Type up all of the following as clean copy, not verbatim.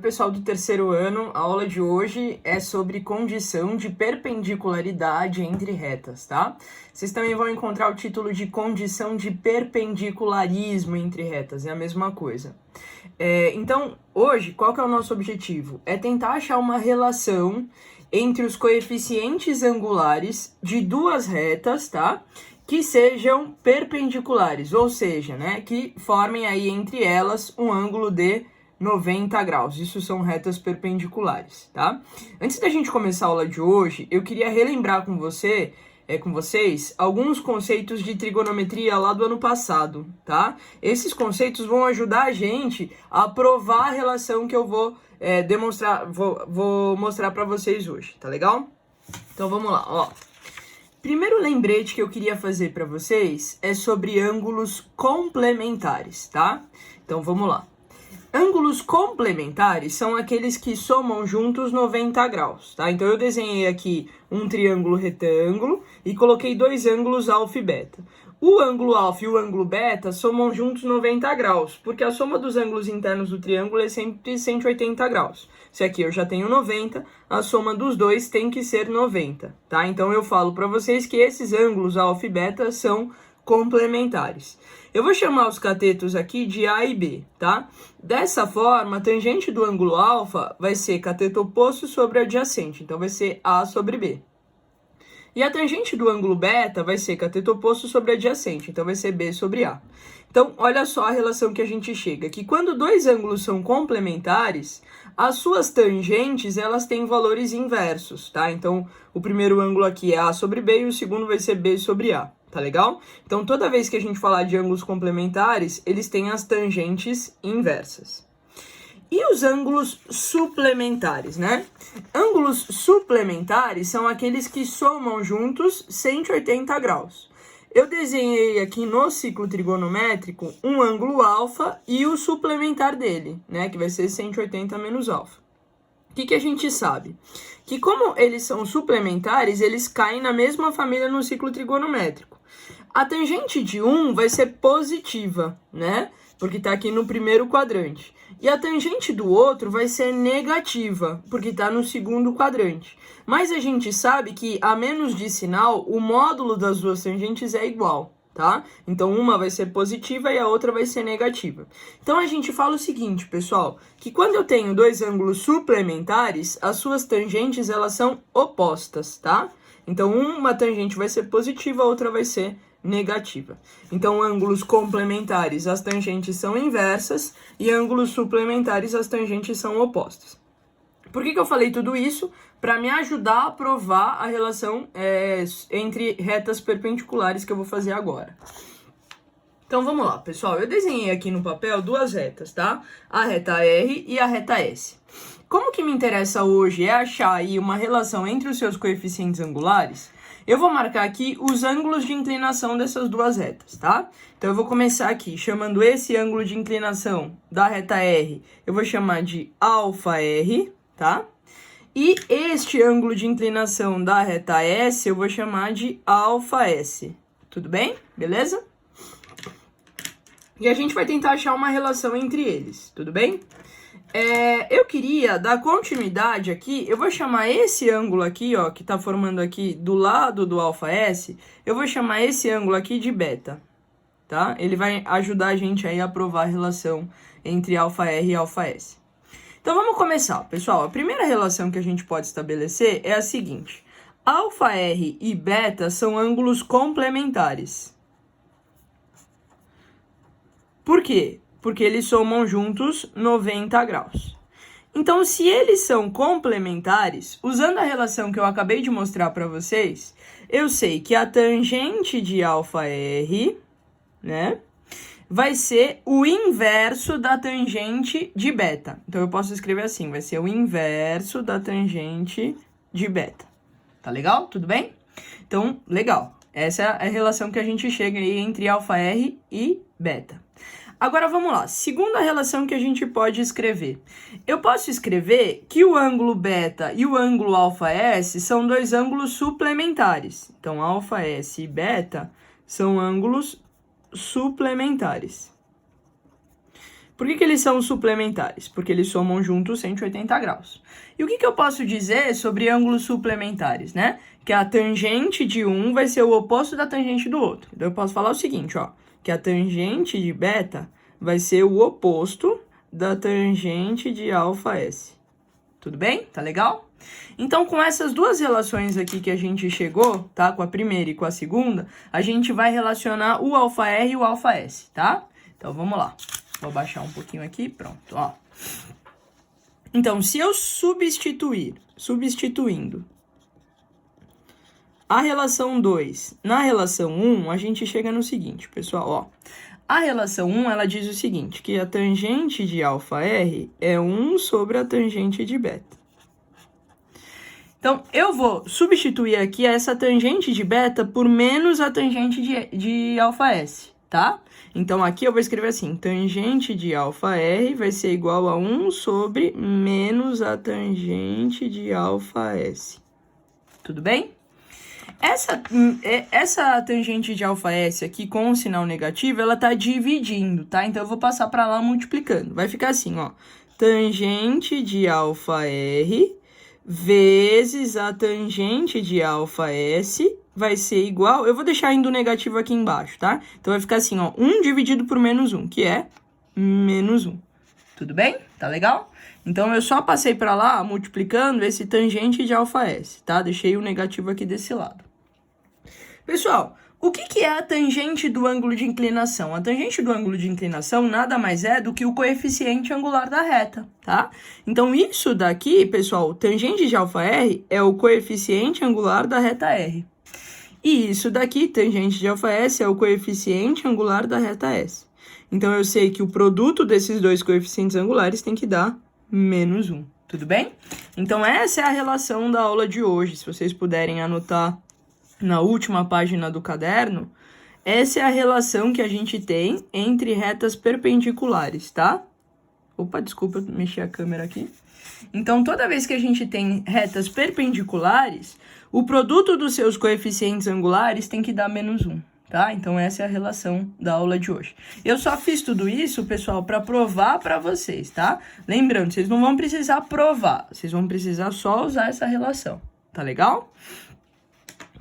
pessoal do terceiro ano, a aula de hoje é sobre condição de perpendicularidade entre retas, tá? Vocês também vão encontrar o título de condição de perpendicularismo entre retas, é a mesma coisa. Então, hoje, qual que é o nosso objetivo? É tentar achar uma relação entre os coeficientes angulares de duas retas, tá? Que sejam perpendiculares, ou seja, né, que formem aí entre elas um ângulo de 90 graus. Isso são retas perpendiculares, tá? Antes da gente começar a aula de hoje, eu queria relembrar com vocês alguns conceitos de trigonometria lá do ano passado, tá? Esses conceitos vão ajudar a gente a provar a relação que eu vou vou mostrar para vocês hoje, tá legal? Então vamos lá, ó. Primeiro lembrete que eu queria fazer para vocês é sobre ângulos complementares, tá? Então vamos lá. Ângulos complementares são aqueles que somam juntos 90 graus, tá? Então eu desenhei aqui um triângulo retângulo e coloquei dois ângulos alfa e beta. O ângulo alfa e o ângulo beta somam juntos 90 graus, porque a soma dos ângulos internos do triângulo é sempre 180 graus. Se aqui eu já tenho 90, a soma dos dois tem que ser 90, tá? Então eu falo para vocês que esses ângulos alfa e beta são complementares. Eu vou chamar os catetos aqui de A e B, tá? Dessa forma, a tangente do ângulo alfa vai ser cateto oposto sobre adjacente, então vai ser A sobre B. E a tangente do ângulo beta vai ser cateto oposto sobre adjacente, então vai ser B sobre A. Então, olha só a relação que a gente chega, que quando dois ângulos são complementares, as suas tangentes, elas têm valores inversos, tá? Então, o primeiro ângulo aqui é A sobre B e o segundo vai ser B sobre A, tá legal? Então, toda vez que a gente falar de ângulos complementares, eles têm as tangentes inversas. E os ângulos suplementares, né? Ângulos suplementares são aqueles que somam juntos 180 graus. Eu desenhei aqui no ciclo trigonométrico um ângulo alfa e o suplementar dele, né? Que vai ser 180 menos alfa. O que a gente sabe? Que como eles são suplementares, eles caem na mesma família no ciclo trigonométrico. A tangente de um vai ser positiva, né? Porque está aqui no primeiro quadrante. E a tangente do outro vai ser negativa, porque está no segundo quadrante. Mas a gente sabe que, a menos de sinal, o módulo das duas tangentes é igual, tá? Então, uma vai ser positiva e a outra vai ser negativa. Então, a gente fala o seguinte, pessoal, que quando eu tenho dois ângulos suplementares, as suas tangentes, elas são opostas, tá? Então, uma tangente vai ser positiva, a outra vai ser negativa. Então, ângulos complementares, as tangentes são inversas, e ângulos suplementares, as tangentes são opostas. Por que eu falei tudo isso? Para me ajudar a provar a relação entre retas perpendiculares que eu vou fazer agora. Então, vamos lá, pessoal. Eu desenhei aqui no papel duas retas, tá? A reta R e a reta S. Como que me interessa hoje é achar aí uma relação entre os seus coeficientes angulares, eu vou marcar aqui os ângulos de inclinação dessas duas retas, tá? Então, eu vou começar aqui chamando esse ângulo de inclinação da reta R, eu vou chamar de alfa R, tá? E este ângulo de inclinação da reta S, eu vou chamar de alfa S. Tudo bem? Beleza? E a gente vai tentar achar uma relação entre eles, tudo bem? Eu queria dar continuidade aqui, eu vou chamar esse ângulo aqui, ó, que tá formando aqui do lado do alfa S, eu vou chamar esse ângulo aqui de beta, tá? Ele vai ajudar a gente aí a provar a relação entre alfa R e alfa S. Então vamos começar, pessoal. A primeira relação que a gente pode estabelecer é a seguinte: alfa R e beta são ângulos complementares. Por quê? Porque eles somam juntos 90 graus. Então, se eles são complementares, usando a relação que eu acabei de mostrar para vocês, eu sei que a tangente de alfa R, né, vai ser o inverso da tangente de beta. Então, eu posso escrever assim, vai ser o inverso da tangente de beta. Tá legal? Tudo bem? Então, legal. Essa é a relação que a gente chega aí entre alfa R e beta. Agora, vamos lá. Segunda relação que a gente pode escrever. Eu posso escrever que o ângulo beta e o ângulo alfa S são dois ângulos suplementares. Então, alfa S e beta são ângulos suplementares. Por que eles são suplementares? Porque eles somam juntos 180 graus. E o que eu posso dizer sobre ângulos suplementares, né? Que a tangente de um vai ser o oposto da tangente do outro. Então eu posso falar o seguinte, ó, que a tangente de beta vai ser o oposto da tangente de alfa S. Tudo bem? Tá legal? Então, com essas duas relações aqui que a gente chegou, tá? Com a primeira e com a segunda, a gente vai relacionar o alfa R e o alfa S, tá? Então, vamos lá. Vou baixar um pouquinho aqui, pronto, ó. Então, se eu substituindo a relação 2 na relação 1, a gente chega no seguinte, pessoal, ó. A relação 1, ela diz o seguinte, que a tangente de alfa R é 1 sobre a tangente de beta. Então, eu vou substituir aqui essa tangente de beta por menos a tangente de alfa S, tá? Então, aqui eu vou escrever assim, tangente de alfa R vai ser igual a 1 sobre menos a tangente de alfa S. Tudo bem? Essa tangente de alfa S aqui com o sinal negativo, ela tá dividindo, tá? Então, eu vou passar para lá multiplicando. Vai ficar assim, ó. Tangente de alfa R vezes a tangente de alfa S vai ser igual... Eu vou deixar indo negativo aqui embaixo, tá? Então, vai ficar assim, ó. 1 dividido por menos 1, que é menos 1. Tudo bem? Tá legal? Então, eu só passei para lá multiplicando esse tangente de alfa S, tá? Deixei o negativo aqui desse lado. Pessoal, o que é a tangente do ângulo de inclinação? A tangente do ângulo de inclinação nada mais é do que o coeficiente angular da reta, tá? Então, isso daqui, pessoal, tangente de alfa R é o coeficiente angular da reta R. E isso daqui, tangente de alfa S, é o coeficiente angular da reta S. Então, eu sei que o produto desses dois coeficientes angulares tem que dar menos 1. Tudo bem? Então, essa é a relação da aula de hoje. Se vocês puderem anotar na última página do caderno, essa é a relação que a gente tem entre retas perpendiculares, tá? Opa, desculpa, eu mexi a câmera aqui. Então, toda vez que a gente tem retas perpendiculares, o produto dos seus coeficientes angulares tem que dar menos 1, tá? Então, essa é a relação da aula de hoje. Eu só fiz tudo isso, pessoal, para provar para vocês, tá? Lembrando, vocês não vão precisar provar, vocês vão precisar só usar essa relação, tá legal?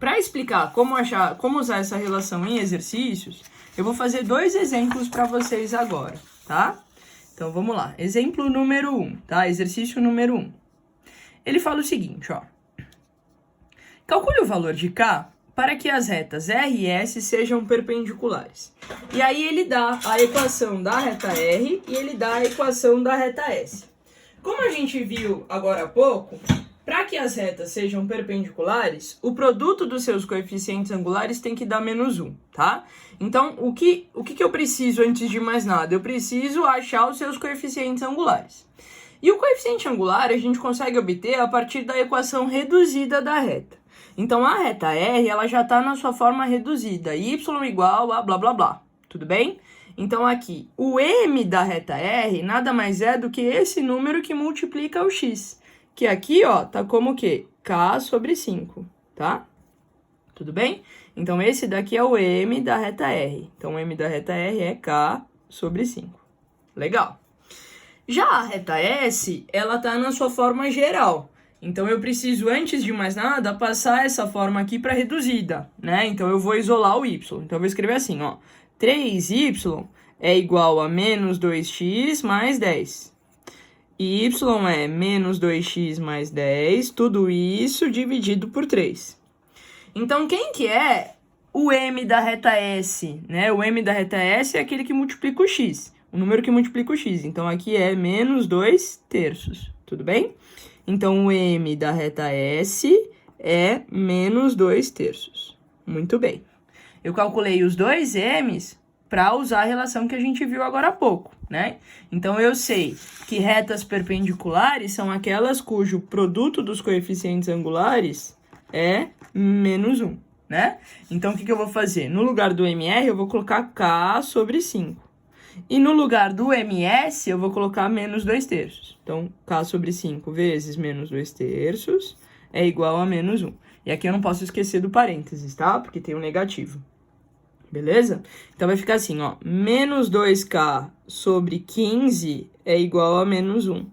Para explicar como usar essa relação em exercícios, eu vou fazer 2 exemplos para vocês agora, tá? Então, vamos lá. Exemplo número 1, tá? Exercício número 1. Ele fala o seguinte, ó. Calcule o valor de K para que as retas R e S sejam perpendiculares. E aí ele dá a equação da reta R e ele dá a equação da reta S. Como a gente viu agora há pouco, para que as retas sejam perpendiculares, o produto dos seus coeficientes angulares tem que dar menos 1, tá? Então, o que eu preciso antes de mais nada? Eu preciso achar os seus coeficientes angulares. E o coeficiente angular a gente consegue obter a partir da equação reduzida da reta. Então, a reta R, ela já está na sua forma reduzida, y igual a blá, blá, blá. Tudo bem? Então, aqui, o m da reta R nada mais é do que esse número que multiplica o x. Que aqui, ó, tá como o quê? K sobre 5, tá? Tudo bem? Então, esse daqui é o m da reta R. Então, o m da reta R é K sobre 5. Legal. Já a reta S, ela tá na sua forma geral. Então, eu preciso, antes de mais nada, passar essa forma aqui para reduzida, né? Então, eu vou isolar o y. Então, eu vou escrever assim, ó. 3y é igual a menos 2x mais 10. Y é menos 2x mais 10, tudo isso dividido por 3. Então, quem que é o m da reta S? Né? O m da reta S é aquele que multiplica o x, o número que multiplica o x. Então, aqui é menos 2/3, tudo bem? Então, o m da reta S é menos 2/3. Muito bem. Eu calculei os dois m's para usar a relação que a gente viu agora há pouco, né? Então, eu sei que retas perpendiculares são aquelas cujo produto dos coeficientes angulares é menos 1, né? Então, o que eu vou fazer? No lugar do MR, eu vou colocar K sobre 5. E no lugar do MS, eu vou colocar menos 2/3. Então, K sobre 5 vezes menos 2/3 é igual a menos 1. E aqui eu não posso esquecer do parênteses, tá? Porque tem um negativo. Beleza? Então vai ficar assim, ó, menos 2k sobre 15 é igual a menos 1.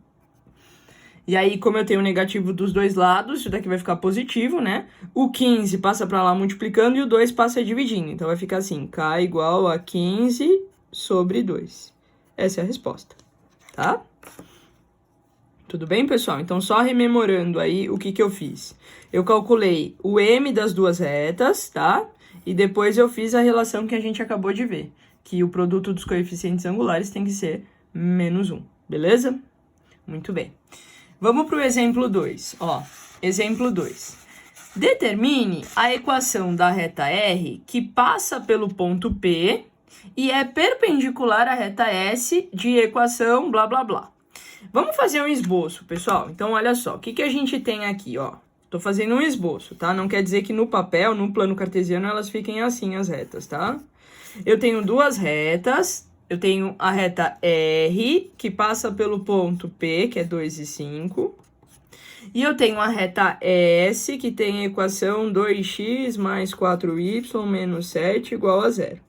E aí, como eu tenho o negativo dos dois lados, isso daqui vai ficar positivo, né? O 15 passa para lá multiplicando e o 2 passa dividindo. Então, vai ficar assim, k igual a 15 sobre 2. Essa é a resposta, tá? Tudo bem, pessoal? Então, só rememorando aí o que eu fiz. Eu calculei o m das duas retas, tá? E depois eu fiz a relação que a gente acabou de ver, que o produto dos coeficientes angulares tem que ser menos 1, beleza? Muito bem. Vamos para o exemplo 2. Ó, exemplo 2. Determine a equação da reta R que passa pelo ponto P e é perpendicular à reta S de equação blá, blá, blá. Vamos fazer um esboço, pessoal. Então, olha só, o que a gente tem aqui, ó? Tô fazendo um esboço, tá? Não quer dizer que no papel, no plano cartesiano, elas fiquem assim, as retas, tá? Eu tenho duas retas. Eu tenho a reta R, que passa pelo ponto P, que é 2 e 5. E eu tenho a reta S, que tem a equação 2x mais 4y menos 7 igual a 0.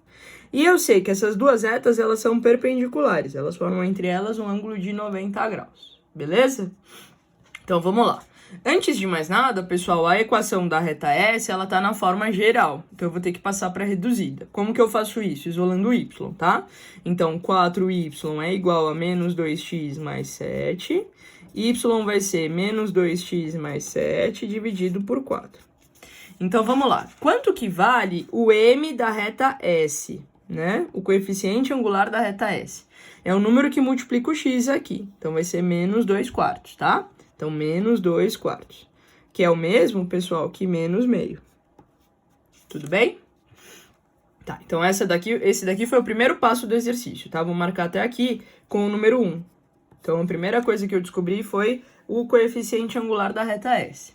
E eu sei que essas duas retas, elas são perpendiculares. Elas formam entre elas um ângulo de 90 graus. Beleza? Então, vamos lá. Antes de mais nada, pessoal, a equação da reta S, ela tá na forma geral. Então, eu vou ter que passar para reduzida. Como que eu faço isso? Isolando o y, tá? Então, 4y é igual a menos 2x mais 7. Y vai ser menos 2x mais 7 dividido por 4. Então, vamos lá. Quanto que vale o m da reta S, né? O coeficiente angular da reta S. É o número que multiplica o x aqui. Então, vai ser menos 2 quartos, tá? Então, menos 2 quartos, que é o mesmo, pessoal, que menos meio. Tudo bem? Tá, então esse daqui foi o primeiro passo do exercício, tá? Vou marcar até aqui com o número 1. Então, a primeira coisa que eu descobri foi o coeficiente angular da reta S.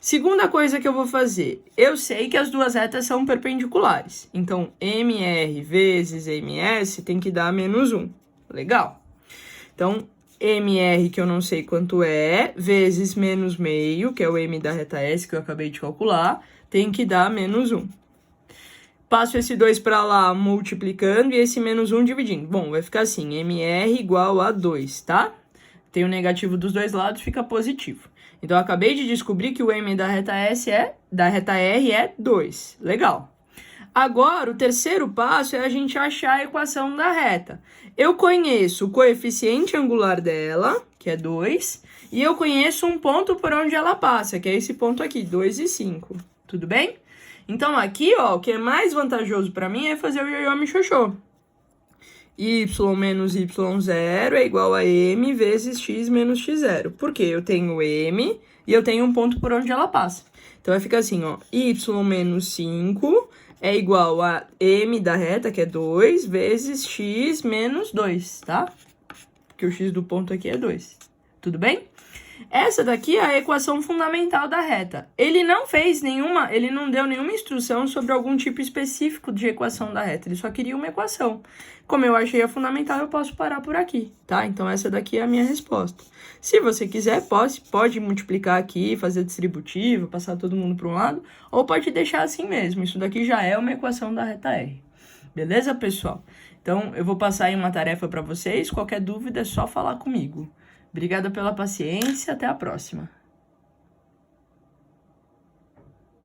Segunda coisa que eu vou fazer, eu sei que as duas retas são perpendiculares. Então, MR vezes MS tem que dar menos 1. Legal. Então, MR, que eu não sei quanto é, vezes menos meio, que é o M da reta S, que eu acabei de calcular, tem que dar menos 1. Passo esse 2 para lá multiplicando e esse menos 1 dividindo. Bom, vai ficar assim, MR igual a 2, tá? Tem o negativo dos dois lados, fica positivo. Então, eu acabei de descobrir que o M da reta R é 2. Legal. Agora, o terceiro passo é a gente achar a equação da reta. Eu conheço o coeficiente angular dela, que é 2, e eu conheço um ponto por onde ela passa, que é esse ponto aqui, 2 e 5. Tudo bem? Então, aqui, ó, o que é mais vantajoso para mim é fazer o ioiô me xoxô. Y menos y0 é igual a m vezes x menos x0. Por quê? Eu tenho m e eu tenho um ponto por onde ela passa. Então, vai ficar assim, ó, y menos 5 é igual a m da reta, que é 2, vezes x menos 2, tá? Porque o x do ponto aqui é 2. Tudo bem? Essa daqui é a equação fundamental da reta. Ele não deu nenhuma instrução sobre algum tipo específico de equação da reta. Ele só queria uma equação. Como eu achei a fundamental, eu posso parar por aqui, tá? Então, essa daqui é a minha resposta. Se você quiser, pode multiplicar aqui, fazer distributivo, passar todo mundo para um lado, ou pode deixar assim mesmo. Isso daqui já é uma equação da reta R. Beleza, pessoal? Então, eu vou passar aí uma tarefa para vocês. Qualquer dúvida é só falar comigo. Obrigada pela paciência, até a próxima.